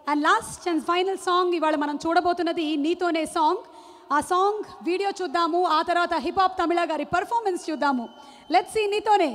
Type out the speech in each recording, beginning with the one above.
And last and final song ఇవాళ మనం చూడబోతున్నది నీతోనే సాంగ్. ఆ సాంగ్ వీడియో చూద్దాము, ఆ తర్వాత హిప్ హాప్ తమిళ గారి పర్ఫార్మెన్స్ చూద్దాము. లెట్స్ సీ నీతోనే.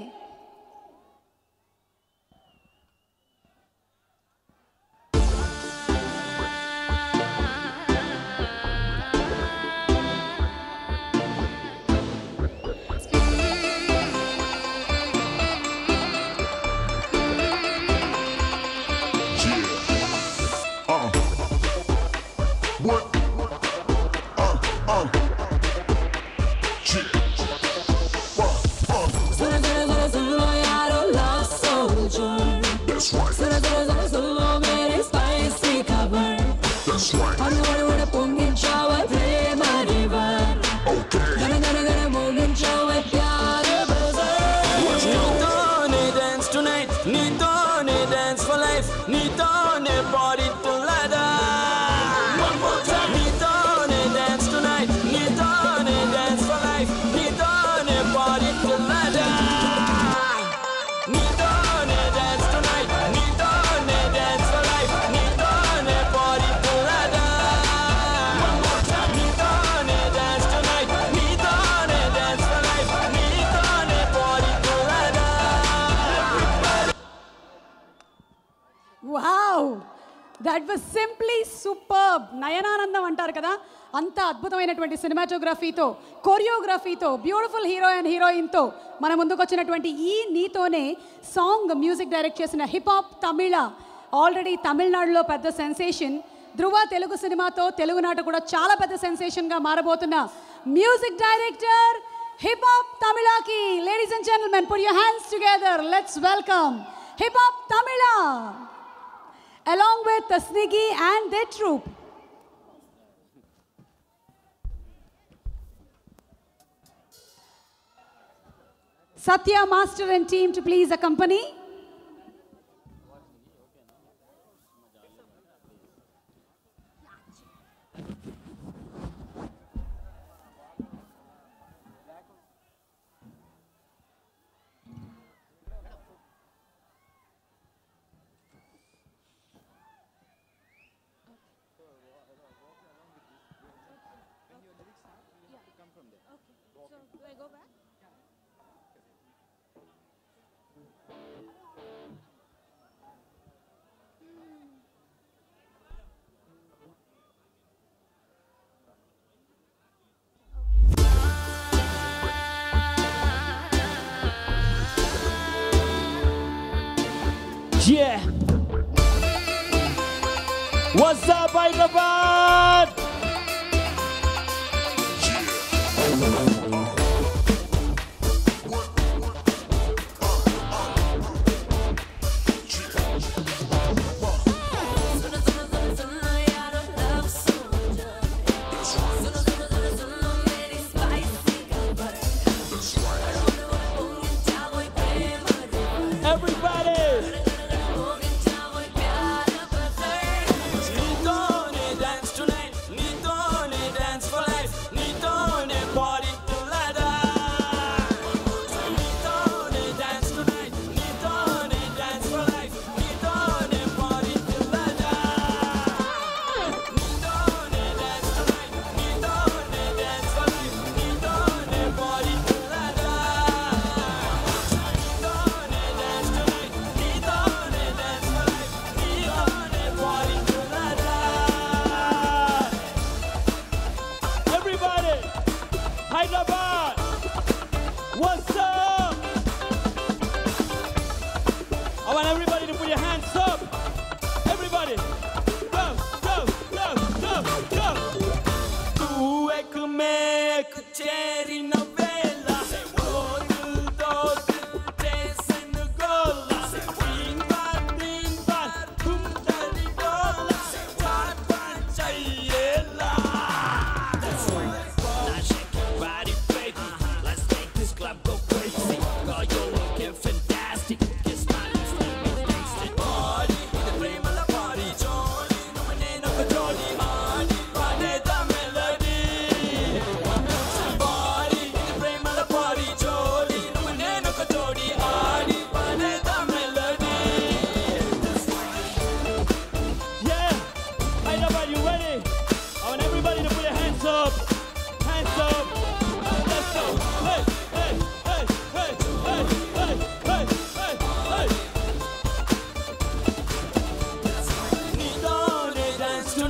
Wow, that was simply superb. నయనానందం అంటారు కదా, అంత అద్భుతమైనటువంటి సినిమాటోగ్రఫీతో, కొరియోగ్రఫీతో, బ్యూటిఫుల్ హీరో అండ్ హీరోయిన్తో మన ముందుకు వచ్చినటువంటి ఈ నీతోనే సాంగ్ మ్యూజిక్ డైరెక్ట్ చేసిన హిప్ హాప్ తమిళ ఆల్రెడీ తమిళనాడులో పెద్ద సెన్సేషన్. ధృవ తెలుగు సినిమాతో తెలుగునాట కూడా చాలా పెద్ద సెన్సేషన్గా మారబోతున్న మ్యూజిక్ డైరెక్టర్ హిప్ హాప్ తమిళకి ladies and gentlemen, put your hands together. Let's welcome hip hop Tamizha along with Tasnigi and their troupe. Satya Master and team to please accompany. Do I go back? Yeah. What's up, Hyderabad? Everybody!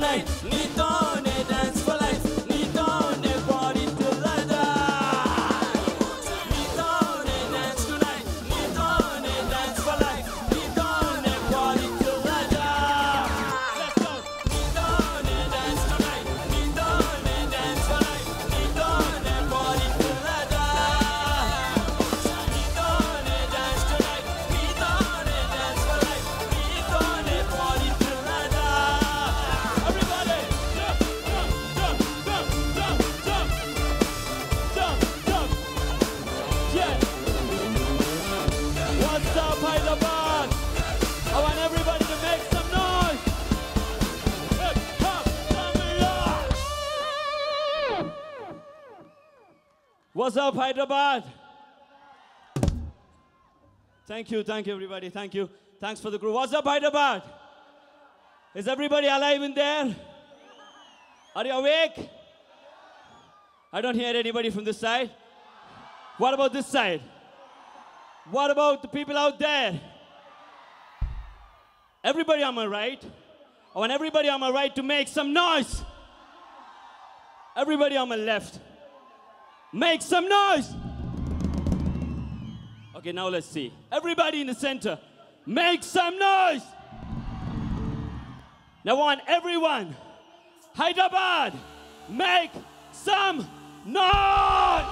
tonight. Nitone dance for life. Nitone party till I die. Nitone dance tonight. Nitone dance for life. Nitone party till I die. Let's go. Nitone dance tonight. Nitone dance for life. Nitone party till I die. Nitone dance tonight. Nitone dance for life. Nitone party till I die. Everybody, jump, jump, jump, jump, jump, jump, jump, jump. Yeah. What's up, Hyderabad? I want everybody to make some noise. Hip hop, Tamila. What's up, Hyderabad? Thank you, everybody. Thank you. Thanks for the group. What's up, Hyderabad? Is everybody alive in there? Are you awake? I don't hear anybody from this side. What about this side? What about the people out there? Everybody on my right. I want everybody on my right to make some noise. Everybody on my left. Make some noise. Okay, now let's see. Everybody in the center, make some noise. Now I want everyone, Hyderabad, make some noise.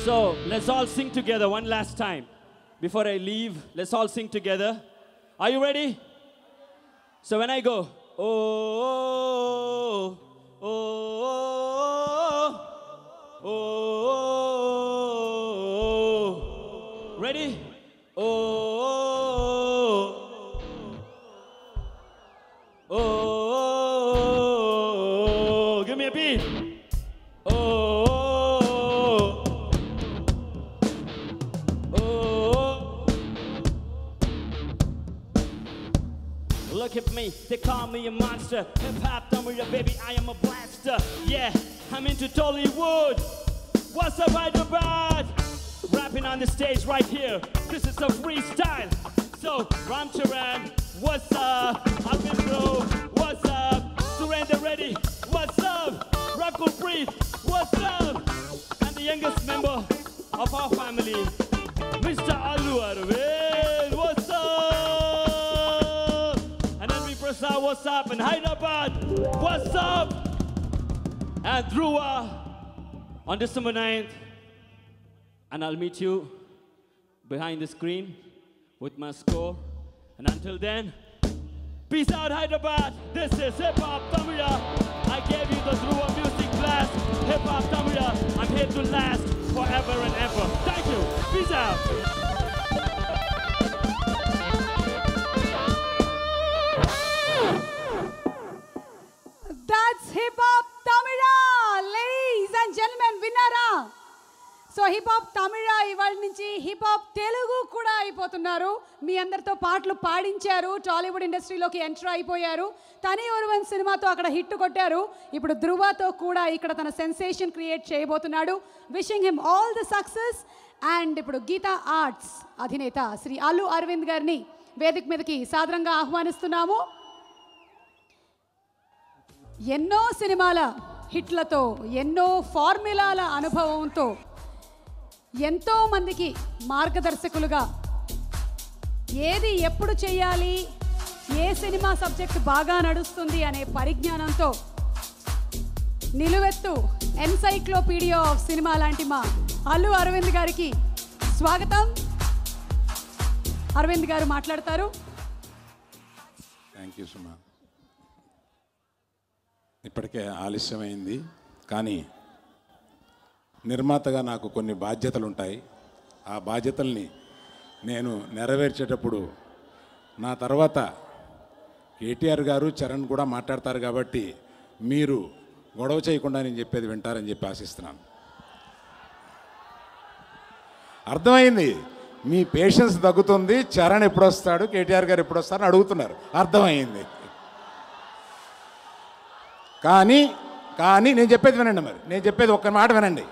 So let's all sing together one last time. Before I leave, let's all sing together. Are you ready? So when I go, oh, oh, oh, oh, oh, oh. Ready? Oh, oh, oh, give me a beat. Oh, oh, look at me, they call me a monster. Hip hop, don't worry, baby, I am a blaster. Yeah, I'm into Tollywood. What's up, Hyderabad? Rapping on the stage right here. This is a freestyle. So, Ram Charan, what's up? Alvin Bro, what's up? Surrender Reddy, what's up? Rakul Preet, what's up? And the youngest member of our family, Mr. Allu Aravind, what's up? And Henry Prasad, what's up? And Hyderabad, what's up? And Dhruva on December 9th. And I'll meet you behind the screen with my score. And until then, peace out, Hyderabad. This is Hip Hop Tamila. I gave you the Dhruva music blast. Hip Hop Tamila. I'm here to last forever and ever. Thank you. Peace out. That's Hip Hop Tamila, ladies and gentlemen, విన్నారా? So hip hop తమిళ ఇవాళ నుంచి hip hop Telugu కూడా అయిపోతున్నారు. మీ అందరితో పాటలు పాడించారు, టాలీవుడ్ ఇండస్ట్రీలోకి enter అయిపోయారు. తని ఒరువన్ సినిమాతో అక్కడ హిట్ కొట్టారు. ఇప్పుడు ధృవతో కూడా ఇక్కడ తన సెన్సేషన్ క్రియేట్ చేయబోతున్నాడు. Wishing him all the success. And ఇప్పుడు గీతా ఆర్ట్స్ అధినేత శ్రీ అల్లు అరవింద్ గారిని వేదిక మీదకి సాదరంగా ఆహ్వానిస్తున్నాము. ఎన్నో సినిమాల హిట్లతో, ఎన్నో ఫార్ములాల అనుభవంతో, ఎంతో మందికి మార్గదర్శకులుగా, ఏది ఎప్పుడు చేయాలి, ఏ సినిమా సబ్జెక్ట్ బాగా నడుస్తుంది అనే పరిజ్ఞానంతో నిలువెత్తు ఎన్సైక్లోపీడియా ఆఫ్ సినిమా లాంటి మా అల్లు అరవింద్ గారికి స్వాగతం. అరవింద్ గారు మాట్లాడతారు. థ్యాంక్ యూ సుమా. ఇప్పటికే ఆలస్యమైంది, కానీ నిర్మాతగా నాకు కొన్ని బాధ్యతలు ఉంటాయి. ఆ బాధ్యతల్ని నేను నెరవేర్చేటప్పుడు నా తర్వాత కేటీఆర్ గారు, చరణ్ కూడా మాట్లాడతారు కాబట్టి మీరు గొడవ చేయకుండా నేను చెప్పేది వింటారని చెప్పి ఆశిస్తున్నాను. అర్థమైంది, మీ పేషెన్స్ తగ్గుతుంది. చరణ్ ఎప్పుడు వస్తాడు, కేటీఆర్ గారు ఎప్పుడు వస్తారని అడుగుతున్నారు. అర్థమైంది. కానీ నేను చెప్పేది వినండి. మరి నేను చెప్పేది ఒక్క మాట వినండి.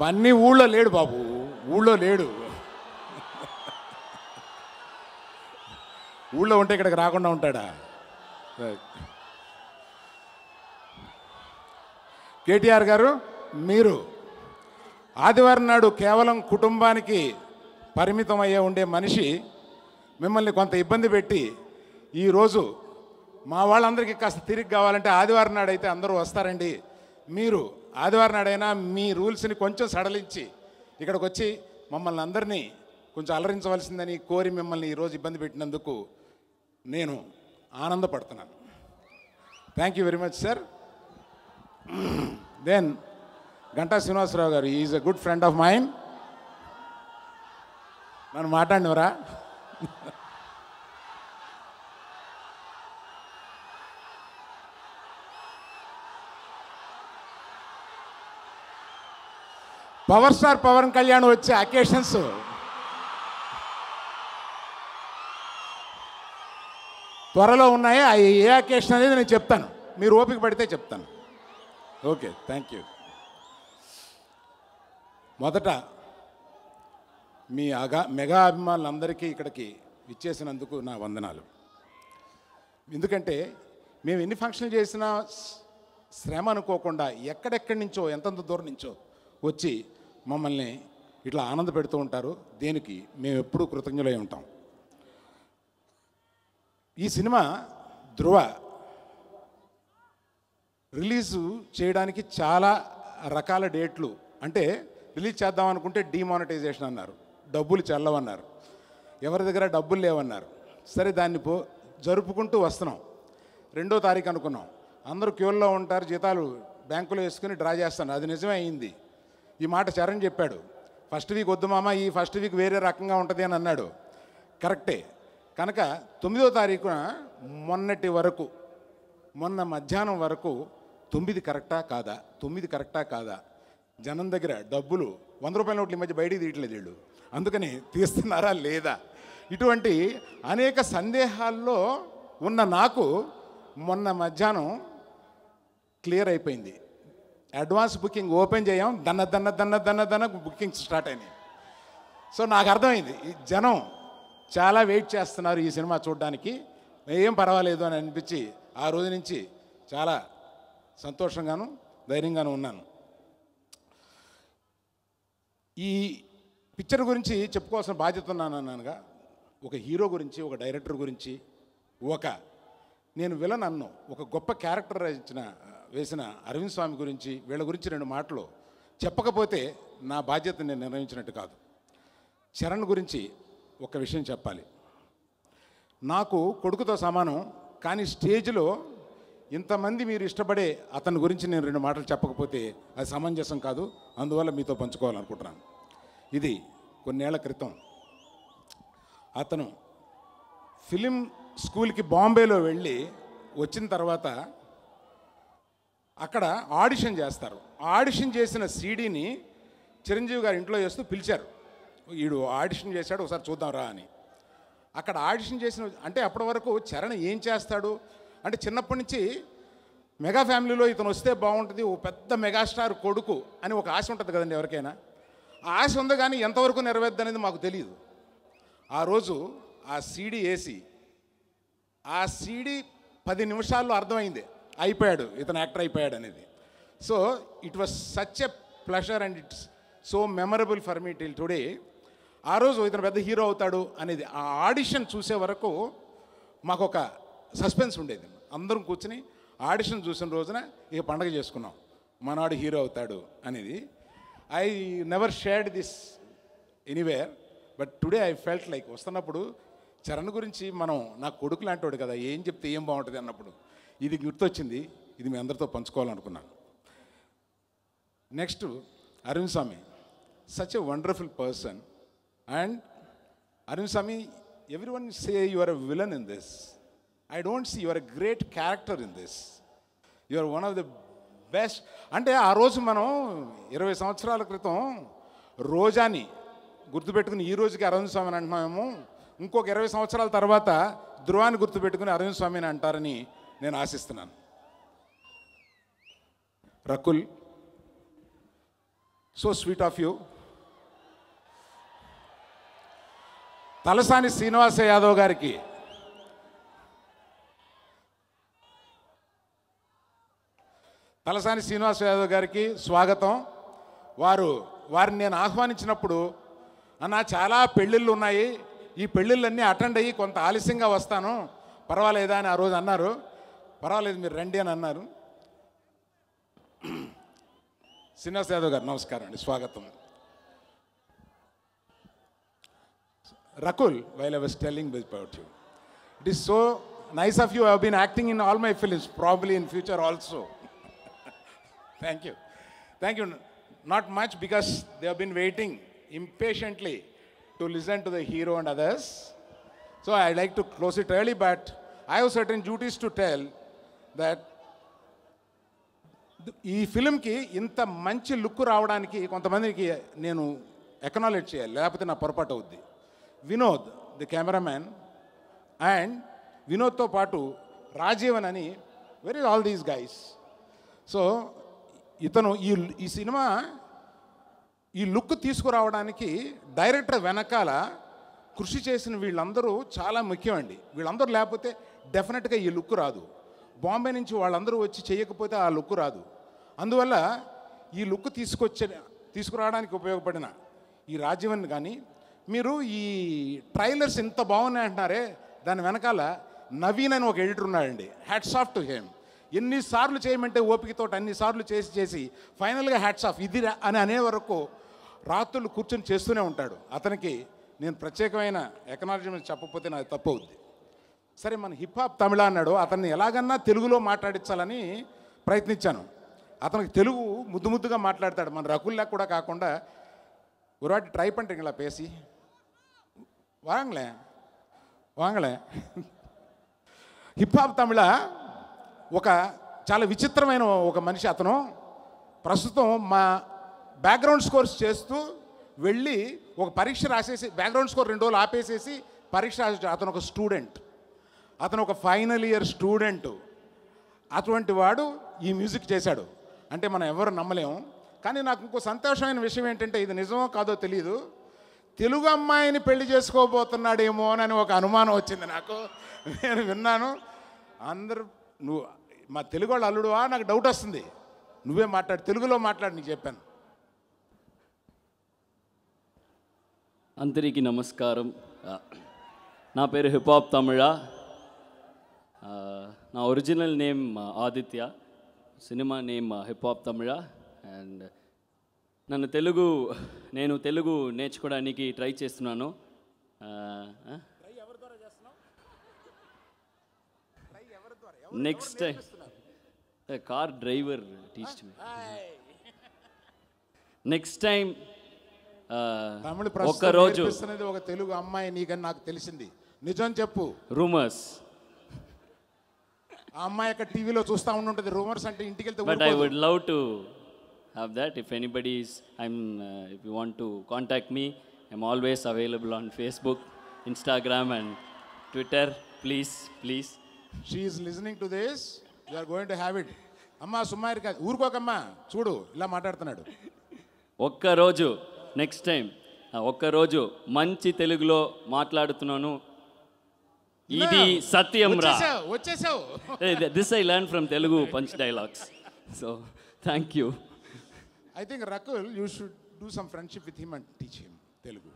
బన్నీ ఊళ్ళో లేడు బాబు, ఊళ్ళో లేడు. ఊళ్ళో ఉంటే ఇక్కడికి రాకుండా ఉంటాడా? కేటీఆర్ గారు, మీరు ఆదివారం నాడు కేవలం కుటుంబానికి పరిమితం అయ్యే ఉండే మనిషి మిమ్మల్ని కొంత ఇబ్బంది పెట్టి ఈరోజు మా వాళ్ళందరికీ కాస్త తిరిగి కావాలంటే ఆదివారం నాడు అయితే అందరూ వస్తారండి, మీరు ఆదివారం నాడైనా మీ రూల్స్ని కొంచెం సడలించి ఇక్కడికి వచ్చి మమ్మల్ని అందరినీ కొంచెం అలరించవలసిందని కోరి మిమ్మల్ని ఈరోజు ఇబ్బంది పెట్టినందుకు నేను ఆనందపడుతున్నాను. Thank you very much sir. Then Ganta Srinivasarao గారు is a good friend of mine. నన్ను మాట్లాడినవరా? పవర్ స్టార్ పవన్ కళ్యాణ్ వచ్చే అకేషన్స్ త్వరలో ఉన్నాయి. అవి ఏ అకేషన్ అనేది నేను చెప్తాను, మీరు ఓపిక పడితే చెప్తాను. Okay, thank you. మొదట మీ మెగా అభిమానులందరికీ ఇక్కడికి ఇచ్చేసినందుకు నా వందనాలు. ఎందుకంటే మేము ఎన్ని ఫంక్షన్లు చేసినా శ్రమ అనుకోకుండా ఎక్కడెక్కడి నుంచో ఎంతంత దూరం నుంచో వచ్చి మమ్మల్ని ఇట్లా ఆనంద పెడుతూ ఉంటారు. దేనికి మేము ఎప్పుడూ కృతజ్ఞులై ఉంటాం. ఈ సినిమా ధృవ రిలీజు చేయడానికి చాలా రకాల డేట్లు, అంటే రిలీజ్ చేద్దాం అనుకుంటే డిమానిటైజేషన్ అన్నారు, డబ్బులు చెల్లవన్నారు, ఎవరి దగ్గర డబ్బులు లేవన్నారు. సరే దాన్ని జరుపుకుంటూ వస్తున్నాం. 2వ తారీఖు అనుకున్నాం, అందరూ క్యూల్లో ఉంటారు, జీతాలు బ్యాంకులో వేసుకుని డ్రా చేస్తాను. అది నిజమే అయింది. ఈ మాట చరణ్ చెప్పాడు, ఫస్ట్ వీక్ వద్దు మామ, ఈ ఫస్ట్ వీక్ వేరే రకంగా ఉంటుంది అని అన్నాడు. కరెక్టే. కనుక 9వ తారీఖున మొన్న మధ్యాహ్నం వరకు 9 కరెక్టా కాదా, 9 కరెక్టా కాదా, జనం దగ్గర డబ్బులు 100 రూపాయల నోట్లు ఈ మధ్య బయటికి తీయట్లేదు వీళ్ళు, అందుకని తీస్తున్నారా లేదా, ఇటువంటి అనేక సందేహాల్లో ఉన్న నాకు మొన్న మధ్యాహ్నం క్లియర్ అయిపోయింది. అడ్వాన్స్ బుకింగ్ ఓపెన్ చేయం, దన్న బుకింగ్స్ స్టార్ట్ అయినాయి. సో నాకు అర్థమైంది, ఈ జనం చాలా వెయిట్ చేస్తున్నారు ఈ సినిమా చూడడానికి, ఏం పర్వాలేదు అని అనిపించి ఆ రోజు నుంచి చాలా సంతోషంగాను ధైర్యంగాను ఉన్నాను. ఈ పిక్చర్ గురించి చెప్పుకోవాల్సిన బాధ్యత ఉన్నానగా, ఒక హీరో గురించి, ఒక డైరెక్టర్ గురించి, నేను విలన్ అన్ను ఒక గొప్ప క్యారెక్టర్ వేసిన అరవింద్ స్వామి గురించి, వీళ్ళ గురించి 2 మాటలు చెప్పకపోతే నా బాధ్యత నేను నిర్వహించినట్టు కాదు. చరణ్ గురించి ఒక విషయం చెప్పాలి. నాకు కొడుకుతో సమానం, కానీ స్టేజ్లో ఇంతమంది మీరు ఇష్టపడే అతని గురించి నేను 2 మాటలు చెప్పకపోతే అది సమంజసం కాదు. అందువల్ల మీతో పంచుకోవాలనుకుంటున్నాను. ఇది కొన్నేళ్ల క్రితం అతను ఫిలిం స్కూల్కి బాంబేలో వెళ్ళి వచ్చిన తర్వాత అక్కడ ఆడిషన్ చేస్తారు. ఆడిషన్ చేసిన సీడీని చిరంజీవి గారి ఇంట్లో చేస్తూ పిలిచారు. వీడు ఆడిషన్ చేశాడు, ఒకసారి చూద్దాం రా అని. అక్కడ ఆడిషన్ చేసిన, అంటే అప్పటి వరకు చరణ్ ఏం చేస్తాడు అంటే, చిన్నప్పటి నుంచి మెగా ఫ్యామిలీలో ఇతను వస్తే బాగుంటుంది, ఓ పెద్ద మెగాస్టార్ కొడుకు అని ఒక ఆశ ఉంటుంది కదండి ఎవరికైనా. ఆ ఆశ ఉంది, కానీ ఎంతవరకు నెరవేర్దు అనేది మాకు తెలియదు. ఆ రోజు ఆ సీడీ వేసి, ఆ సీడీ 10 నిమిషాల్లో అర్థమైంది, అయిపోయాడు ఇతను, యాక్టర్ అయిపోయాడు అనేది. So it was such a pleasure and it's so memorable for me till today. ఆ రోజు ఇతను పెద్ద హీరో అవుతాడు అనేది, ఆ ఆడిషన్ చూసే వరకు మాకు ఒక సస్పెన్స్ ఉండేది. అందరం కూర్చుని ఆడిషన్ చూసిన రోజున ఇక పండగ చేసుకున్నాం, మనవాడు హీరో అవుతాడు అనేది. I never shared this anywhere, but today I felt like, వస్తున్నప్పుడు చరణ్ గురించి మనం నా కొడుకు లాంటివాడు కదా, ఏం చెప్తే ఏం బాగుంటుంది అన్నప్పుడు ఇది గుర్తొచ్చింది. ఇది మీ అందరితో పంచుకోవాలనుకున్నాను. Next Aravind Swami, such a wonderful person. And Aravind Swami, everyone say you are a villain in this. I don't see, you are a great character in this. You are one of the best. అంటే ఆ రోజు మనం 20 సంవత్సరాల క్రితం రోజాని గుర్తుపెట్టుకుని ఈ రోజుకి అరవింద్ స్వామిని అంటున్నామేమో, ఇంకొక 20 సంవత్సరాల తర్వాత ధృవాన్ని గుర్తుపెట్టుకుని అరవింద్ స్వామిని అంటారని నేను ఆశిస్తున్నాను. Rakul, so sweet of you. Talasani Srinivasa Yadav గారికి స్వాగతం. వారిని నేను ఆహ్వానించినప్పుడు, అన్న చాలా పెళ్ళిళ్ళు ఉన్నాయి, ఈ పెళ్ళిళ్ళన్నీ అటెండ్ అయ్యి కొంత ఆలస్యంగా వస్తాను, పర్వాలేదా అని ఆ రోజు అన్నారు. పర్వాలేదు మీరు రండి అని అన్నారు. శ్రీనివాస యాదవ్ గారు నమస్కారం అండి, స్వాగతం. Rakul, while I was telling about you, it is so nice of you. I have been acting in all my films, probably in future also. Thank you. Thank you. Not much because they have been waiting impatiently to listen to the hero and others. So I'd like to close it early, but I have certain duties to tell that ఈ ఫిల్మ్కి ఇంత మంచి look రావడానికి కొంతమందికి నేను acknowledge చేయాలి, లేకపోతే నా పొరపాటు అవుద్ది. వినోద్ ది కెమెరామ్యాన్, అండ్ వినోద్తో పాటు రాజీవన్ అని, very all these guys. So ఇతను ఈ సినిమా ఈ లుక్ తీసుకురావడానికి డైరెక్టర్ వెనకాల కృషి చేసిన వీళ్ళందరూ చాలా ముఖ్యమండి. వీళ్ళందరూ లేకపోతే డెఫినెట్గా ఈ లుక్ రాదు. బాంబే నుంచి వాళ్ళందరూ వచ్చి చేయకపోతే ఆ లుక్ రాదు. అందువల్ల ఈ లుక్ తీసుకురావడానికి ఉపయోగపడిన ఈ రాజీవన్ కానీ, మీరు ఈ ట్రైలర్స్ ఇంత బాగున్నాయి అంటున్నారే, దాని వెనకాల నవీన్ అని ఒక ఎడిటర్ ఉన్నాడండి. Hats off to him. ఎన్నిసార్లు చేయమంటే ఓపికతో అన్నిసార్లు చేసి ఫైనల్గా హ్యాట్స్ ఆఫ్ ఇది అని అనే వరకు రాత్రులు కూర్చొని చేస్తూనే ఉంటాడు. అతనికి నేను ప్రత్యేకమైన ఎకనాలజీ చెప్పకపోతే నాకు తప్పు అవుద్ది. సరే, మన హిప్ హాప్ తమిళ అన్నాడు, అతన్ని ఎలాగన్నా తెలుగులో మాట్లాడించాలని ప్రయత్నించాను. అతనికి తెలుగు ముద్దుగా మాట్లాడతాడు, మన రకుల్లా కూడా కాకుండా. ஒரு வாட்டி ட்ரை பண்ணுறீங்களா பேசி? వాంగలే హిప్ హాప్ తమిళ ఒక చాలా విచిత్రమైన ఒక మనిషి. అతను ప్రస్తుతం మా బ్యాక్గ్రౌండ్ స్కోర్స్ చేస్తూ వెళ్ళి ఒక పరీక్ష రాసేసి, బ్యాక్గ్రౌండ్ స్కోర్ 2 రోజులు ఆపేసేసి పరీక్ష రాసి, అతను ఒక స్టూడెంట్, అతను ఒక ఫైనల్ ఇయర్ స్టూడెంట్. అటువంటి వాడు ఈ మ్యూజిక్ చేశాడు అంటే మనం ఎవరు నమ్మలేము. కానీ నాకు ఇంకో సంతోషమైన విషయం ఏంటంటే, ఇది నిజమో కాదో తెలియదు, తెలుగు అమ్మాయిని పెళ్లి చేసుకోబోతున్నాడేమో అని ఒక అనుమానం వచ్చింది నాకు. నేను విన్నాను, అందరూ నువ్వు మా తెలుగు వాళ్ళు అల్లుడువా, నాకు డౌట్ వస్తుంది, నువ్వే మాట్లాడు, తెలుగులో మాట్లాడు, నీకు చెప్పాను. అందరికీ నమస్కారం. నా పేరు హిప్ హాప్ తమిళ. నా original name Aditya, cinema name hip hop Tamil. And నేను తెలుగు నేర్చుకోవడానికి ట్రై చేస్తున్నాను. Next time car driver teach me. Next time ఒక్కరోజు ఒక తెలుగు అమ్మాయి నీకని నాకు తెలిసింది, నిజం చెప్పు. రూమర్స్, ఆ అమ్మాయి యొక్క టీవీలో చూస్తూ ఉంటుంటుంది రూమర్స్ అంటే, ఇంటికి వెళ్తే. But I would love to have that. If anybody is if you want to contact me, I'm always available on Facebook, Instagram and Twitter. Please. She is listening to this, you are going to have it. అమ్మా సుమ్మారి కాదు, ఊరుకోకమ్మా, చూడు ఇలా మాట్లాడుతున్నాడు. ఒక్కరోజు next time ఒక్కరోజు మంచి తెలుగులో మాట్లాడుతున్నాను. ఇది సత్యం రా. వచ్చేసావు. This I learned from Telugu punch dialogues. So thank you. I think Rakul, you should do some friendship with him and teach him Telugu.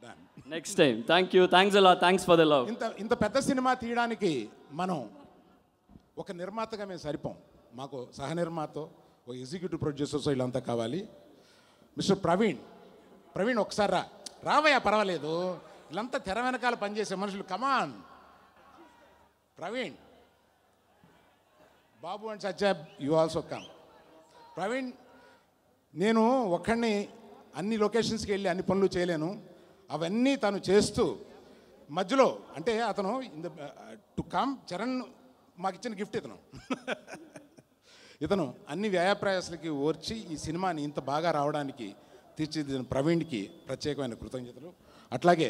Done. Next time. Thank you. Thanks a lot. Thanks for the love. ఇంత పెద్ద cinema తీయడానికి మనం ఒక నిర్మాతగా మేము సరిపోం. మాకు సహ నిర్మాత, ఒక ఎగ్జిక్యూటివ్ ప్రొడ్యూసర్స్ వీళ్ళంతా కావాలి. మిస్టర్ ప్రవీణ్ ఒకసారి రావయ్యా, పర్వాలేదు, వీళ్ళంతా తెర వెనకాల పనిచేసే మనుషులు. Come on Praveen. Babu and Satya, you also come. Praveen, నేను ఒక్కడిని అన్ని లొకేషన్స్కి వెళ్ళి అన్ని పనులు చేయలేను, అవన్నీ తను చేస్తూ మధ్యలో అంటే అతను టు కమ్ చరణ్ మాకు ఇచ్చిన గిఫ్ట్ ఇతను అన్ని వ్యయప్రయాసాలకి ఓర్చి ఈ సినిమాని ఇంత బాగా రావడానికి తీర్చిదిద్దిన ప్రవీణ్కి ప్రత్యేకమైన కృతజ్ఞతలు. అట్లాగే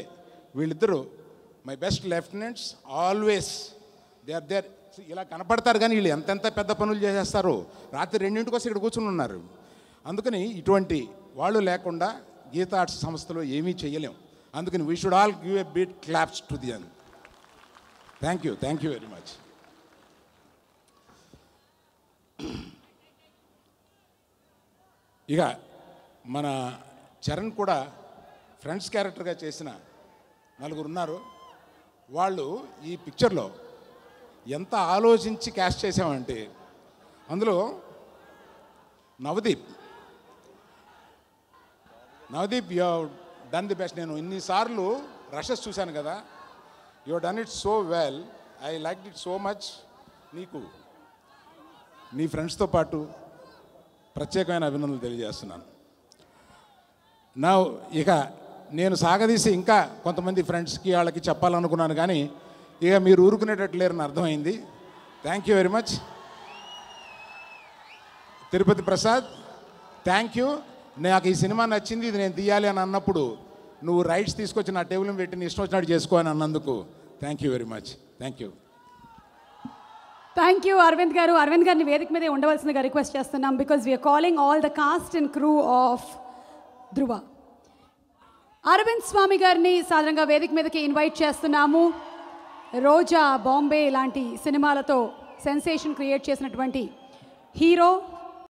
వీళ్ళిద్దరూ my best lieutenants, always they are there. ఇలా కనపడతారు కానీ వీళ్ళు ఎంతెంత పెద్ద పనులు చేసేస్తారు. రాత్రి 2 గంటలకు వచ్చి ఇక్కడ కూర్చుని ఉన్నారు. అందుకని ఇటువంటి వాళ్ళు లేకుండా గీతా ఆర్ట్స్ సంస్థలో ఏమీ చేయలేం. అందుకని we should all give a big claps to the and thank you very much. ఇక మన చరణ్ కూడా ఫ్రెండ్స్ క్యారెక్టర్గా చేసిన నలుగురు ఉన్నారు. వాళ్ళు ఈ పిక్చర్లో ఎంత ఆలోచించి క్యాస్ట్ చేసామంటే, అందులో Navdeep you done the best. నేను ఇన్నిసార్లు రషెస్ చూశాను కదా, you done it so well, I like it so much. నీకు నీ ఫ్రెండ్స్తో పాటు ప్రత్యేకమైన అభినందనలు తెలియజేస్తున్నాను. నా ఇక నేను సాగదీసి ఇంకా కొంతమంది ఫ్రెండ్స్కి వాళ్ళకి చెప్పాలనుకున్నాను, కానీ ఇక మీరు ఊరుకునేటట్టు లేరని అర్థమైంది. Thank you very much. Tirupati Prasad, thank you. నాకు ఈ సినిమా నచ్చింది, ఇది నేను తీయాలి అని అన్నప్పుడు నువ్వు రైట్స్ తీసుకొచ్చి నా టేబుల్ పెట్టి నీ ఇష్టం వచ్చినట్టు చేసుకో అని అన్నందుకు thank you very much. Thank you. Thank you Aravind గారు. అరవింద్ గారిని వేదిక మీదే ఉండవలసిందిగా రిక్వెస్ట్ చేస్తున్నాం, because we are calling all the cast and crew of Dhruva. Aravind Swami గారిని సాధారణంగా వేదిక మీదకి ఇన్వైట్ చేస్తున్నాము. రోజా, బాంబే లాంటి సినిమాలతో సెన్సేషన్ క్రియేట్ చేసినటువంటి హీరో,